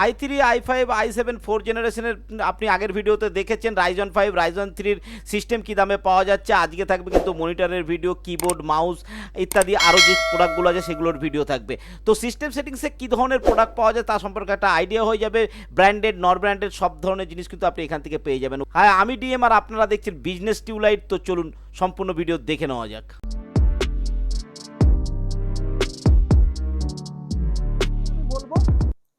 i3 i5 i7 4 জেনারেশনের আপনি আগের ভিডিওতে দেখেছেন। রাইজন 5 রাইজন 3 সিস্টেম কী দামে পাওয়া যাচ্ছে। আজকে থাকবে কিন্তু মনিটরের ভিডিও, কিবোর্ড, মাউস ইত্যাদি আরও যে প্রোডাক্টগুলো আছে সেগুলোর ভিডিও থাকবে। তো সিস্টেম সেটিংসে কী ধরনের প্রোডাক্ট পাওয়া যায় তার সম্পর্কে একটা আইডিয়া হয়ে যাবে। ব্র্যান্ডেড নন ব্র্যান্ডেড সব ধরনের জিনিস কিন্তু আপনি এখান থেকে পেয়ে যাবেন। হ্যাঁ, আমি ডিএম আর আপনারা দেখছেন বিজনেস টিউবলাইট। তো চলুন সম্পূর্ণ ভিডিও দেখে নেওয়া যাক।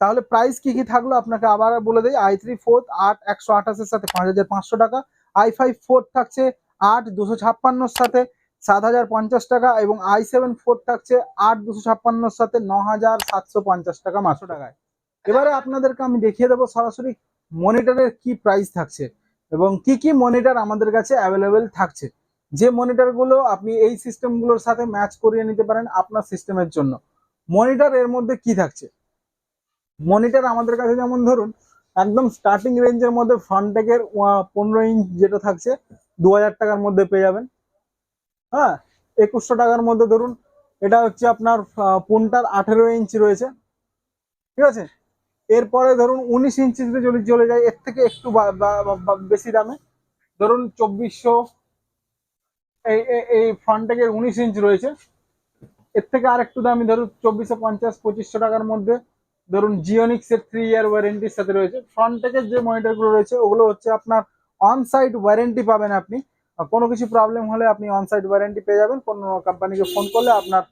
তাহলে প্রাইস কি কি থাকলো আপনাকে আবার বলে দেই। i3 4th 8 128 এর সাথে 5500 টাকা, i5 4th থাকছে 8 256 এর সাথে 7050 টাকা, এবং i7 4th থাকছে 8 256 এর সাথে 9750 টাকা 500 টাকায়। এবারে আপনাদেরকে আমি দেখিয়ে দেবো সরাসরি মনিটরের কি প্রাইস থাকছে এবং কি কি মনিটর আমাদের কাছে অ্যাভেলেবেল থাকছে, যে মনিটরগুলো আপনি এই সিস্টেমগুলোর সাথে ম্যাচ করিয়ে নিতে পারেন আপনার সিস্টেমের জন্য। মনিটর এর মধ্যে কি থাকছে, মনিটর আমাদের কাছে যেমন ধরুন একদম স্টার্টিং রেঞ্জের মধ্যে ফ্রন্টেকের 15 ইঞ্চ যেটা থাকছে 2000 টাকার মধ্যে পেয়ে যাবেন। হ্যাঁ, 2100 টাকার মধ্যে ধরুন এটা হচ্ছে আপনার পুনটার 18 ইঞ্চি রয়েছে, ঠিক আছে। এরপরে ধরুন 19 ইঞ্চিতে যদি চলে যায় এর থেকে একটু বেশি দামে, ধরুন 2400, এই ফ্রন্টেকের 19 ইঞ্চ রয়েছে। এর থেকে আর একটু দামি ধরুন 2450 2500 টাকার মধ্যে ধরুন জিওনিক্স এর 3 ইয়ার ওয়ারেন্টির সাথে রয়েছে। ফ্রন্টেকের যে মনিটরগুলো রয়েছে ওগুলো হচ্ছে আপনার অন সাইট ওয়ারেন্টি পাবেন আপনি। কোনো কিছু প্রবলেম হলে আপনি অন সাইট ওয়ারেন্টি পেয়ে যাবেন। কোনো কোম্পানিকে ফোন করলে আপনার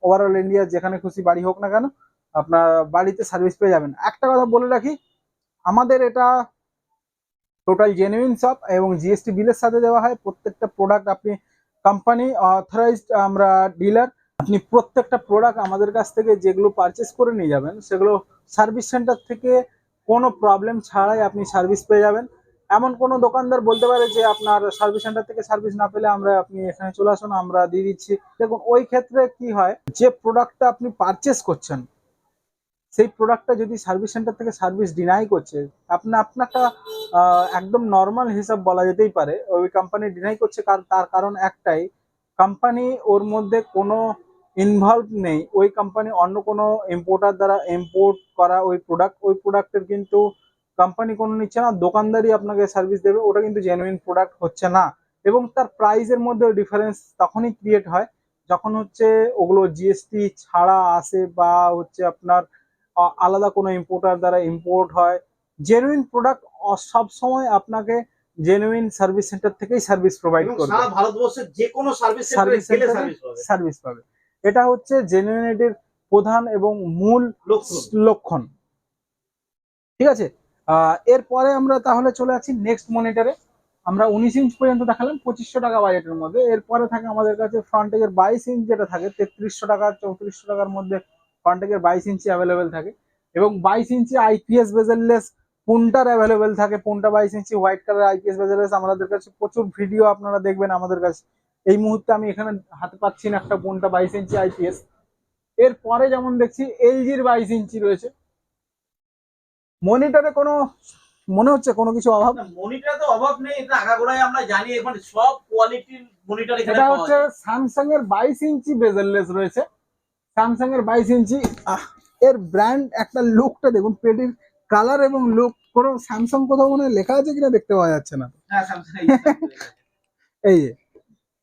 ওভারঅল ইন্ডিয়া যেখানে খুশি বাড়ি হোক না কেন আপনার বাড়িতে সার্ভিস পেয়ে যাবেন। একটা কথা বলে রাখি, আমাদের এটা টোটাল জেনুইন শপ এবং জিএসটি বিলের সাথে দেওয়া হয়। প্রত্যেকটা প্রোডাক্ট আপনি কোম্পানি অথরাইজড আমরা ডিলার, আপনি প্রত্যেকটা প্রোডাক্ট আমাদের কাছ থেকে যেগুলো পারচেস করে নিয়ে যাবেন সেগুলো সার্ভিস সেন্টার থেকে কোনো প্রবলেম ছাড়াই আপনি সার্ভিস পেয়ে যাবেন। এমন কোনো দোকানদার বলতে পারে যে আপনার সার্ভিস সেন্টার থেকে সার্ভিস না পেলে আমরা আপনি এখানে চলে আসুন আমরা দিয়ে দিচ্ছি। দেখুন ওই ক্ষেত্রে কি হয়, যে প্রোডাক্টটা আপনি পারচেস করছেন সেই প্রোডাক্টটা যদি সার্ভিস সেন্টার থেকে সার্ভিস ডিনাই করছে আপনারটা একদম নর্মাল হিসাব বলা যেতেই পারে ওই কোম্পানি ডিনাই করছে। তার কারণ একটাই, কোম্পানি ওর মধ্যে কোনো ইনভলভ নেই। ওই কোম্পানি অন্য কোনো ইম্পোর্টার দ্বারা ইম্পোর্ট করা ওই প্রোডাক্টের কিন্তু কোম্পানি কোনো নিচ্ছে না, দোকানদারই আপনাকে সার্ভিস দেবে, ওটা কিন্তু জেনুইন প্রোডাক্ট হচ্ছে না। এবং তার প্রাইসের মধ্যে ডিফারেন্স তখনই ক্রিয়েট হয় যখন হচ্ছে ওগুলো জিএসটি ছাড়া আসে বা হচ্ছে আপনার আলাদা কোনো ইম্পোর্টার দ্বারা ইম্পোর্ট হয়। জেনুইন প্রোডাক্ট সব সময় আপনাকে জেনুইন সার্ভিস সেন্টার থেকেই সার্ভিস প্রোভাইড করবে। সারা ভারতবর্ষের যে কোনো সার্ভিস সার্ভিস সেন্টারে সার্ভিস পাবে। এটা হচ্ছে জেনুইনিটির প্রধান এবং মূল লক্ষণ, ঠিক আছে। এরপরে আমরা তাহলে চলে আসি নেক্সট মনিটরে। আমরা 19 ইঞ্চ পর্যন্ত দেখালাম 2500 টাকা বাজেটের মধ্যে। এরপরে থাকে আমাদের কাছে ফ্রন্টেকের 22 ইঞ্চ যেটা থাকে 3300 টাকা 3400 টাকার মধ্যে ফ্রন্টেকের 22 ইঞ্চি অ্যাভেলেবেল থাকে, এবং 22 ইঞ্চি আইপিএস বেজেললেস পুনটার অ্যাভেলেবেল থাকে। পুনটা 22 ইঞ্চি হোয়াইট কালার আইপিএস বেজেললেস আমাদের কাছে প্রচুর ভিডিও আপনারা দেখবেন আমাদের কাছে। এই মুহূর্তে আমি এখানে হাতে পাচ্ছি না একটা পুনটা 22 ইঞ্চি আইপিএস। এরপরে যেমন দেখছি এলজির 22 ইঞ্চি রয়েছে। মনিটরে কোনো মনে হচ্ছে কোনো কিছু অভাব? মনিটরে তো অভাব নেই, এটা আগাগোড়াই আমরা জানি এখন সব কোয়ালিটির মনিটর এখানে এটা পাওয়া হচ্ছে যায়। স্যামসাং এর 22 ইঞ্চি বেজেললেস রয়েছে। স্যামসাং এর 22 ইঞ্চি, এর ব্র্যান্ড একটা লুকটা দেখুন, পেটির কালার এবং লুক, কোনো স্যামসাং কোথাও মনে লেখা আছে কিনা দেখতে পাওয়া যাচ্ছে না। হ্যাঁ, স্যামসাং এই যে,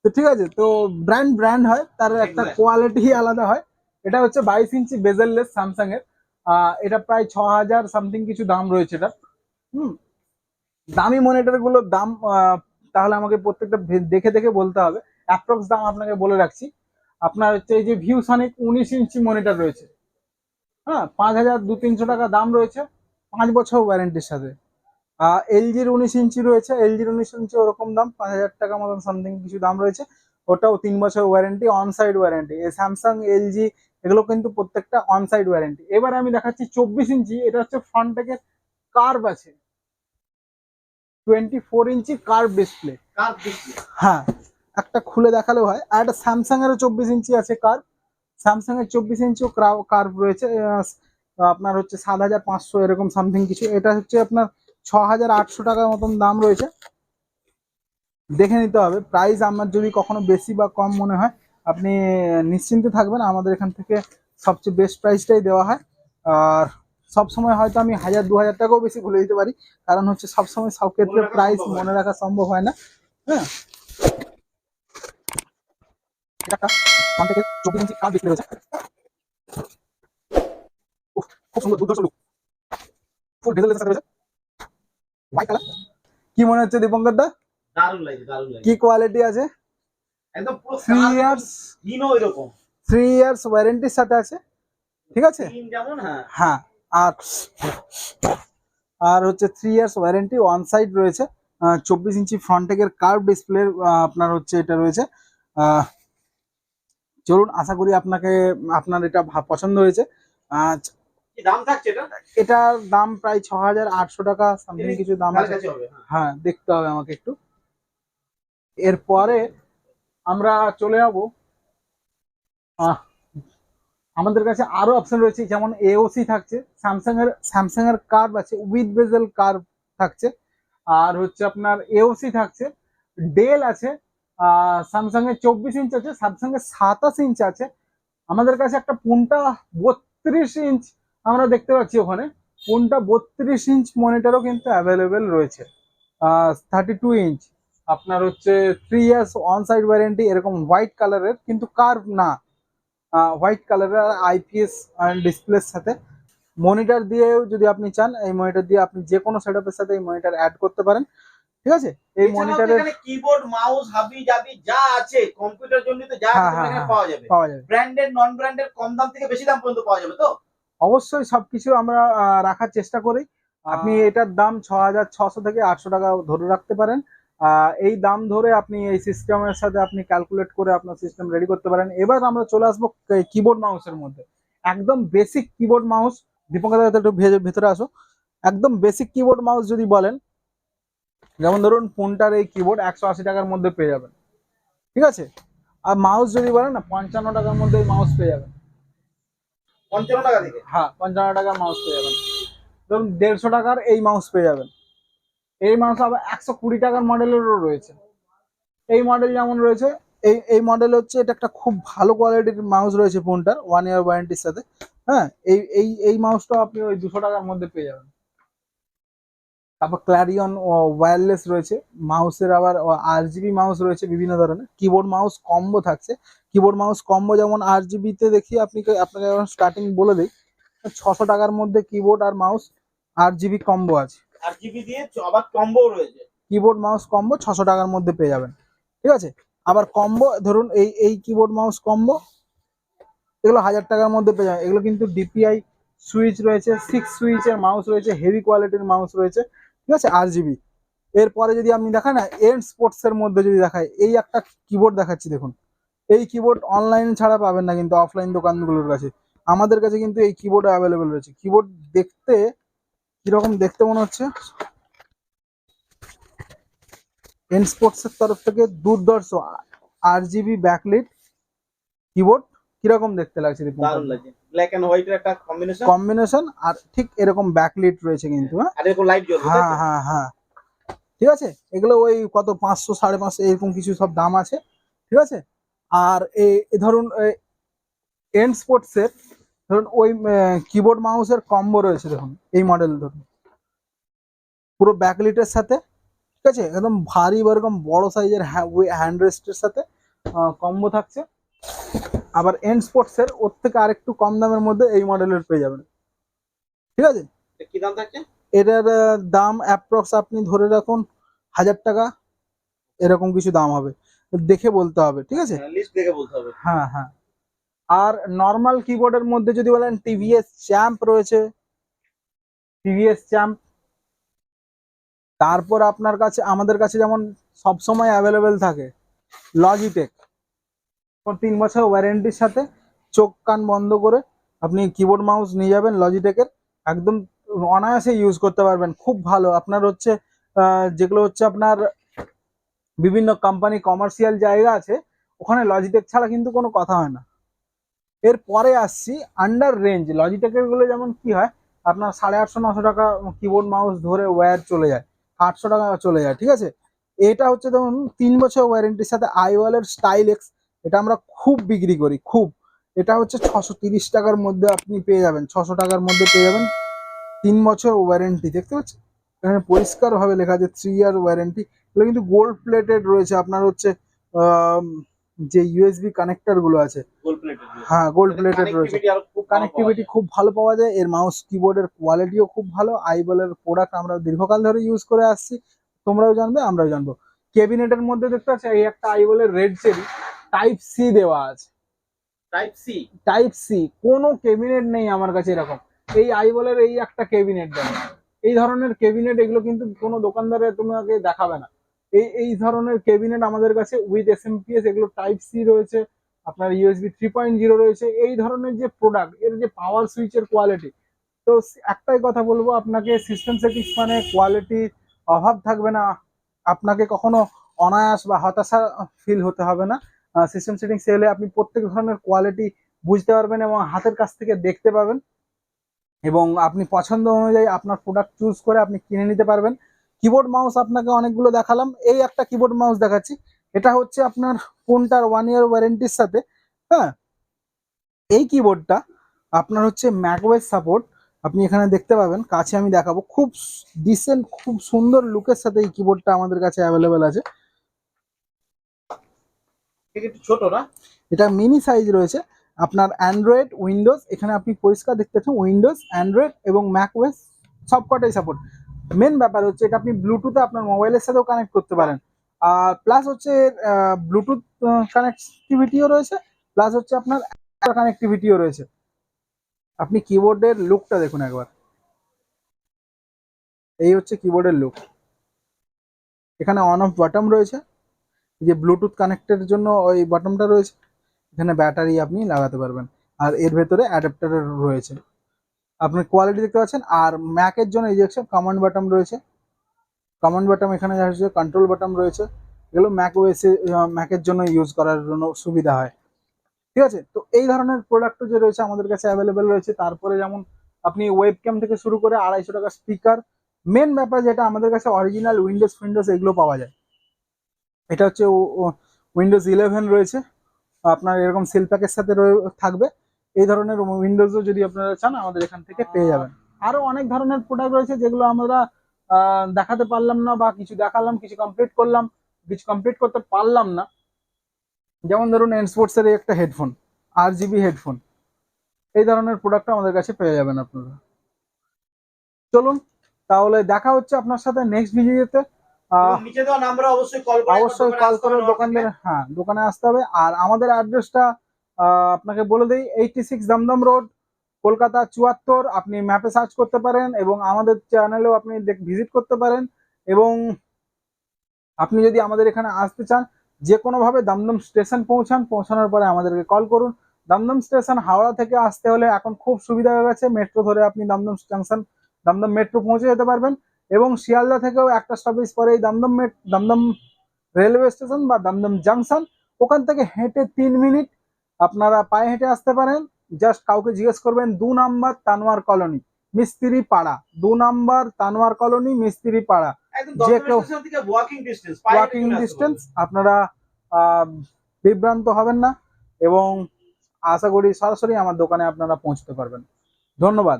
তো ঠিক আছে, তো ব্র্যান্ড হয়, তার একটা কোয়ালিটি আলাদা হয়। এটা হচ্ছে 22 ইঞ্চি বেজেললেস স্যামসাং এর। এটা প্রায় 6000 সামথিং কিছু দাম রয়েছে এটা। দামি মনিটর গুলোর দাম তাহলে আমাকে প্রত্যেকটা দেখে দেখে বলতে হবে। অ্যাপ্রক্স দাম আপনাকে বলে রাখছি। আপনার হচ্ছে এই যে ভিউসনিক 19 ইঞ্চি মনিটর রয়েছে, হ্যাঁ, 5200-300 টাকা দাম রয়েছে 5 বছর ওয়ারেন্টির সাথে। এলজির 19 ইঞ্চি রয়েছে, এলজির 19 ইঞ্চি ওরকম দাম 5000 টাকা মতন সামথিং কিছু দাম রয়েছে, ওটাও 3 বছর ওয়ারেন্টি, অন সাইড ওয়ারেন্টি। এই স্যামসাং এলজি এগুলো কিন্তু প্রত্যেকটা অন সাইড ওয়ারেন্টি। এবার আমি দেখাচ্ছি 24 ইঞ্চি, এটা হচ্ছে ফ্রন্ট থেকে কার্ভ আছে, 24 ইঞ্চি কার্ভ ডিসপ্লে। হ্যাঁ, একটা খুলে দেখালেও হয়। আর একটা স্যামসাং এরও 24 ইঞ্চি আছে কার্ভ, স্যামসাং এর 24 ইঞ্চিও কার্ভ রয়েছে। আপনার হচ্ছে 7500 এরকম সামথিং কিছু। এটা হচ্ছে আপনার 6800 টাকার মতন দাম রয়েছে। দেখে নিতে হবে প্রাইস। আমার যদি কখনো বেশি বা কম মনে হয় আপনি নিশ্চিন্তে থাকবেন, আমাদের এখান থেকে সবচেয়ে বেস্ট প্রাইসটাই দেওয়া হয়। আর সবসময় হয়তো আমি 1000-2000 টাকাও বেশি বলে দিতে পারি, কারণ হচ্ছে সবসময় সব ক্ষেত্রে মনে রাখা প্রাইস সম্ভব হয় মনে রাখা সম্ভব হয় না। হ্যাঁ, এটা একটা ফ্রন্ট থেকে 24 ইঞ্চি কার্ভ ডিসপ্লে রয়েছে। উফ, খুব সুন্দর দুর্ধর্ষ লুক, ফুল বেজেলের সাথে রয়েছে, হোয়াইট কালার। কি মনে হচ্ছে দীপঙ্কর দা, দারুণ লাগে, দারুণ লাগে, কি কোয়ালিটি আছে? একদম পুরো 3 ইয়ার্স, দিনও এরকম 3 ইয়ার্স ওয়ারেন্টির সাথে আছে, ঠিক আছে? দিন যেমন, হ্যাঁ হ্যাঁ, আর আর হচ্ছে 3 ইয়ার্স ওয়ারেন্টি, ওয়ান সাইড রয়েছে, 24 ইঞ্চি ফ্রন্ট টেকের কার্ভ ডিসপ্লে আপনার হচ্ছে এটা রয়েছে। আহ, চলুন, আশা করি আপনার এটা পছন্দ হয়েছে। আহ, কি দাম থাকছে এটা? এটার দাম প্রায় 6800 টাকা সামথিং কিছু দাম আছে। কাছাকাছি হবে, হ্যাঁ। হ্যাঁ, দেখতে হবে আমাকে একটু। এরপরে আমরা চলে যাবো, আমাদের কাছে আরো অপশন রয়েছে, যেমন এওসি থাকছে, স্যামসাং এর কার্ভ আছে, উইথ বেজেল কার্ভ থাকছে, আর হচ্ছে আপনার এওসি থাকছে, ডেল আছে, স্যামসাং এর 24 ইঞ্চ আছে, স্যামসাং এর 27 ইঞ্চ আছে। আমাদের কাছে একটা পুনটা 32 ইঞ্চ আমরা দেখতে পাচ্ছি ওখানে, পুনটা 32 ইঞ্চ মনিটরও কিন্তু অ্যাভেলেবেল রয়েছে। 32 ইঞ্চ আপনার হচ্ছে 3 ইয়ার্স অন সাইড ওয়ারেন্টি, এরকম হোয়াইট কালারের, কিন্তু কার্ভ না, হোয়াইট কালারের আইপিএস ডিসপ্লের সাথে। মনিটর দিয়েও যদি আপনি চান, এই মনিটর দিয়ে আপনি যে কোনো সেটআপের সাথে এই মনিটর অ্যাড করতে পারেন, ঠিক আছে? এই মনিটরের কিবোর্ড মাউস হাবি জাবি যা আছে কম্পিউটার জন্য তো যা হ্যাঁ, আছে হ্যাঁ, এখানে হ্যাঁ, পাওয়া যাবে। পাওয়া যাবে ব্র্যান্ডেড নন ব্র্যান্ডেড কম দাম থেকে বেশি দাম পর্যন্ত পাওয়া যাবে তো? অবশ্যই, সবকিছু আমরা রাখার চেষ্টা করি। আপনি এটার দাম 6600 থেকে 800 টাকা ধরে রাখতে পারেন। এই দাম ধরে আপনি এই সিস্টেমের সাথে আপনি ক্যালকুলেট করে আপনার সিস্টেম রেডি করতে পারেন। এবার আমরা চলে আসবো কিবোর্ড মাউসের মধ্যে, একদম বেসিক কিবোর্ড মাউস। দীপঙ্কর দা একটু ভেতরে আসো। একদম বেসিক কিবোর্ড মাউস যদি বলেন, যেমন ধরুন ফোনটার এই কিবোর্ড 180 টাকার মধ্যে পেয়ে যাবেন, ঠিক আছে? আর মাউস যদি বলেন না, 55 টাকার মধ্যে এই মাউস পেয়ে যাবেন। 55 টাকা থেকে? হ্যাঁ, 55 টাকার মাউস পেয়ে যাবেন। ধরুন 150 টাকার এই মাউস পেয়ে যাবেন। এই মাউস আবার 120 টাকার মডেলেরও রয়েছে। এই মডেল যেমন রয়েছে, এই মডেল হচ্ছে, এটা একটা খুব ভালো কোয়ালিটির মাউস রয়েছে ফোনটার, 1 ইয়ার ওয়ারেন্টির সাথে। হ্যাঁ, এই মাউসটা আপনি ওই 200 টাকার মধ্যে পেয়ে যাবেন। তারপর ক্ল্যারিয়ন ওয়্যারলেস রয়েছে মাউসের, আবার আরজিবি মাউস রয়েছে বিভিন্ন ধরনের। কিবোর্ড মাউস কম্বো থাকছে, কিবোর্ড মাউস কম্বো যেমন আরজিবি তে দেখি আপনাকে এখন স্টার্টিং বলে দিই, 600 টাকার মধ্যে কিবোর্ড আর মাউস আরজিবি কম্বো আছে। আরজিবি দিয়ে আবার কম্বো রয়েছে। কিবোর্ড মাউস কম্বো 600 টাকার মধ্যে পেয়ে যাবেন, ঠিক আছে? আবার কম্বো ধরুন এই কিবোর্ড মাউস কম্বো, এগুলো 1000 টাকার মধ্যে পেয়ে যাবেন। এগুলো কিন্তু ডিপিআই সুইচ রয়েছে, 6 সুইচের মাউস রয়েছে, হেভি কোয়ালিটির মাউস রয়েছে, ঠিক আছে? আরজিবি। এরপরে যদি আপনি দেখান না, এন্ড স্পোর্টস এর মধ্যে যদি দেখায়, এই একটা কিবোর্ড দেখাচ্ছি দেখুন। এই কিবোর্ড অনলাইন ছাড়া পাবেন না কিন্তু অফলাইন দোকানগুলোর কাছে। আমাদের কাছে কিন্তু এই কিবোর্ড অ্যাভেলেবেল রয়েছে। কিবোর্ড দেখতে কিরকম দেখতে মনে হচ্ছে, এন্ড স্পোর্টস এর তরফ থেকে দুর্ধর্ষ আরজিবি ব্যাকলিট কিবোর্ড। কিরকম দেখতে লাগছে দেখুন, দারুণ লাগছে, ব্ল্যাক এন্ড হোয়াইট এর একটা কম্বিনেশন। কম্বিনেশন, আর ঠিক এরকম ব্যাকলিট রয়েছে কিন্তু। হ্যাঁ, আর এরকম লাইট জ্বলবে, তাই হ্যাঁ, তো? হ্যাঁ, হ্যাঁ, ঠিক আছে। এগুলো ওই কত 500 550 এরকম কিছু সব দাম আছে, ঠিক আছে? আর এই ধরুন এন্ড স্পোর্টস এর ধরুন ওই কিবোর্ড মাউসের কম্বো রয়েছে দেখুন, এই মডেল ধরুন পুরো ব্যাকলিটের সাথে, ঠিক আছে? একদম ভারী বা এরকম বড় সাইজের হ্যান্ড রেস্টের সাথে কম্বো থাকছে। আবার এন্ড স্পোর্টস এর ওর থেকে আরেকটু কম দামের মধ্যে এই মডেলের পেয়ে যাবেন, ঠিক আছে? এটা কি দাম থাকছে? এটার দাম অ্যাপ্রক্স আপনি ধরে রাখুন 1000 টাকা এরকম কিছু দাম হবে, দেখে বলতে হবে, ঠিক আছে? লিস্ট দেখে বলতে হবে। হ্যাঁ, হ্যাঁ। আর নর্মাল কিবোর্ডের মধ্যে যদি বলেন, টিভিএস চ্যাম্প রয়েছে, টিভিএস চ্যাম্প। তারপর আপনার কাছে, আমাদের কাছে যেমন সবসময় অ্যাভেলেবেল থাকে লজিটেক, 3 বছর ওয়ারেন্টির সাথে। চোখ কান বন্ধ করে আপনি কিবোর্ড মাউস নিয়ে যাবেন লজিটেকের, একদম অনায়াসে ইউজ করতে পারবেন, খুব ভালো। আপনার হচ্ছে যেগুলো হচ্ছে আপনার বিভিন্ন কোম্পানি কমার্শিয়াল জায়গা আছে, ওখানে লজিটেক ছাড়া কিন্তু কোনো কথা হয় না। এরপরে আসছি আন্ডার রেঞ্জ লজিটেকের গুলো, যেমন কি হয় আপনার 850-900 টাকা কিবোর্ড মাউস ধরে ওয়্যার চলে যায়, 800 টাকা চলে যায়, ঠিক আছে? এটা হচ্ছে ধরুন 3 বছর ওয়ারেন্টির সাথে আইওয়ালের স্টাইল এক্স, এটা আমরা খুব বিক্রি করি, খুব। এটা হচ্ছে 630 টাকার মধ্যে আপনি পেয়ে যাবেন, 600 টাকার মধ্যে পেয়ে যাবেন 3 বছর ওয়ারেন্টি, দেখতে পাচ্ছেন এখানে পরিষ্কার ভাবে লেখা আছে 3 ইয়ার ওয়ারেন্টি। এগুলো কিন্তু গোল্ড প্লেটেড রয়েছে। আপনার হচ্ছে আম, যে ইউএসবি কানেক্টর গুলো আছে, গোল্ড প্লেটেড হ্যাঁ গোল্ড প্লেটেড রয়েছে। কানেক্টিভিটি আর খুব কানেক্টিভিটি খুব ভালো পাওয়া যায়। এর মাউস কিবোর্ডের কোয়ালিটিও খুব ভালো। আইবলের প্রোডাক্ট আমরা দীর্ঘকাল ধরে ইউজ করে আসছি, তোমরাও জানবে আমরাও জানবো। ক্যাবিনেটের মধ্যে দেখতে পাচ্ছ এই একটা আইবলের রেড চেরি টাইপ সি দেওয়া আছে। Type C. টাইপ সি কোনো ক্যাবিনেট নেই আমার কাছে এরকম। এই আইবলের এই একটা ক্যাবিনেট দেয়, এই ধরনের ক্যাবিনেট এগুলো কিন্তু কোনো দোকানদারে তোমাকে দেখাবে না। এই ধরনের ক্যাবিনেট আমাদের কাছে উইথ এসএমপিএস, এগুলো টাইপ সি রয়েছে, আপনার ইউএসবি 3.0 রয়েছে। এই ধরনের যে প্রোডাক্ট, এর যে পাওয়ার সুইচের কোয়ালিটি, তো একটাই কথা বলবো আপনাকে, সিস্টেম সেটিংস মানে কোয়ালিটি অভাব থাকবে না, আপনাকে কখনো অনায়াস বা হতাশা ফিল হতে হবে না। সিস্টেম সেটিংস এলে আপনি প্রত্যেক ধরনের কোয়ালিটি বুঝতে পারবেন এবং হাতের কাছ থেকে দেখতে পাবেন, এবং আপনি পছন্দ অনুযায়ী আপনার প্রোডাক্ট চুজ করে আপনি কিনে নিতে পারবেন। কিবোর্ড মাউস আপনাকে অনেকগুলো দেখালাম, এই একটা কিবোর্ড মাউস দেখাচ্ছি। এটা হচ্ছে আপনার কোনটার 1 ইয়ার ওয়ারেন্টির সাথে। হ্যাঁ, এই কিবোর্ডটা আপনার হচ্ছে ম্যাকওয়েস সাপোর্ট, আপনি এখানে দেখতে পাবেন, কাছে আমি দেখাবো, খুব ডিসেন্ট খুব সুন্দর লুকের সাথে এই কিবোর্ডটা আমাদের কাছে অ্যাভেলেবেল আছে। একটু ছোট না? এটা মিনি সাইজ রয়েছে। আপনার অ্যান্ড্রয়েড, উইন্ডোজ, এখানে আপনি পরিষ্কার দেখতে পাচ্ছেন উইন্ডোজ, অ্যান্ড্রয়েড এবং ম্যাকওয়েস সবকটাই সাপোর্ট। মেন ব্যাপার হচ্ছে এটা আপনি ব্লুটুথে আপনার মোবাইলের সাথেও কানেক্ট করতে পারেন, আর প্লাস হচ্ছে ব্লুটুথ কানেক্টিভিটিও রয়েছে, প্লাস হচ্ছে আপনার কানেক্টিভিটিও রয়েছে। আপনি কিবোর্ডের লুকটা দেখুন একবার, এই হচ্ছে কিবোর্ডের লুক। এখানে অন অফ বাটন রয়েছে, যে ব্লুটুথ কানেক্টের জন্য ওই বাটনটা রয়েছে, এখানে ব্যাটারি আপনি লাগাতে পারবেন, আর এর ভেতরে অ্যাডাপ্টার রয়েছে। আপনি কোয়ালিটি দেখতে পাচ্ছেন। আর ম্যাকের জন্য এই যে কমান্ড বাটন রয়েছে, কমান্ড বাটন এখানে আসছে, কন্ট্রোল বাটন রয়েছে, এগুলো ম্যাক ওএসে ম্যাকের জন্য ইউজ করার জন্য সুবিধা হয়। ঠিক আছে, তো এই ধরনের প্রোডাক্ট যে রয়েছে আমাদের কাছে অ্যাভেলেবেল রয়েছে। তারপরে যেমন আপনি ওয়েবক্যাম থেকে শুরু করে 250 টাকা স্পিকার, মেন ব্যাপার যেটা আমাদের কাছে অরিজিনাল উইন্ডোজ এগুলো পাওয়া যায়। এটা হচ্ছে উইন্ডোজ 11 রয়েছে, আপনার এরকম সেল প্যাকের সাথে থাকবে। এই ধরনের উইন্ডোজও যদি আপনারা চান আমাদের এখান থেকে পেয়ে যাবেন। আরো অনেক ধরনের প্রোডাক্ট রয়েছে যেগুলো আমরা দেখাতে পারলাম না, বা কিছু দেখালাম, কিছু কমপ্লিট করলাম, কিছু কমপ্লিট করতে পারলাম না। যেমন ধরুন এনস্পোর্টস এর একটা হেডফোন, RGB হেডফোন, এই ধরনের প্রোডাক্ট আমাদের কাছে পেয়ে যাবেন আপনারা। চলুন তাহলে দেখা হচ্ছে আপনার সাথে নেক্সট ভিডিওতে। নিচে দেওয়া নাম্বারে অবশ্যই কল করে অবশ্যই কল করে দোকানদার, হ্যাঁ দোকানে আসতে হবে। আর আমাদের অ্যাড্রেসটা আপনাকে বলে দিই, 86 দমদম রোড, কলকাতা 74। আপনি ম্যাপে সার্চ করতে পারেন এবং আমাদের চ্যানেলেও আপনি ভিজিট করতে পারেন। এবং আপনি যদি আমাদের এখানে আসতে চান, যে কোনোভাবে দমদম স্টেশন পৌঁছানোর পরে আমাদেরকে কল করুন। দমদম স্টেশন হাওড়া থেকে আসতে হলে এখন খুব সুবিধা হয়ে গেছে, মেট্রো ধরে আপনি দমদম মেট্রো পৌঁছে যেতে পারবেন। এবং শিয়ালদা থেকেও একটা স্টপেজ পরেই দমদম রেলওয়ে স্টেশন বা দমদম জাংশন, ওখান থেকে হেঁটে 3 মিনিট আপনারা পায়ে হেঁটে আসতে পারেন। জাস্ট কাউকে জিজ্ঞেস করবেন 2 নাম্বার তানোয়ার কলোনি মিস্ত্রি পাড়া, 2 নাম্বার তানোয়ার কলোনি মিস্ত্রি পাড়া, যে কেউ ওয়াকিং ডিস্টেন্স। আপনারা বিভ্রান্ত হবেন না এবং আশা করি সরাসরি আমার দোকানে আপনারা পৌঁছতে পারবেন। ধন্যবাদ।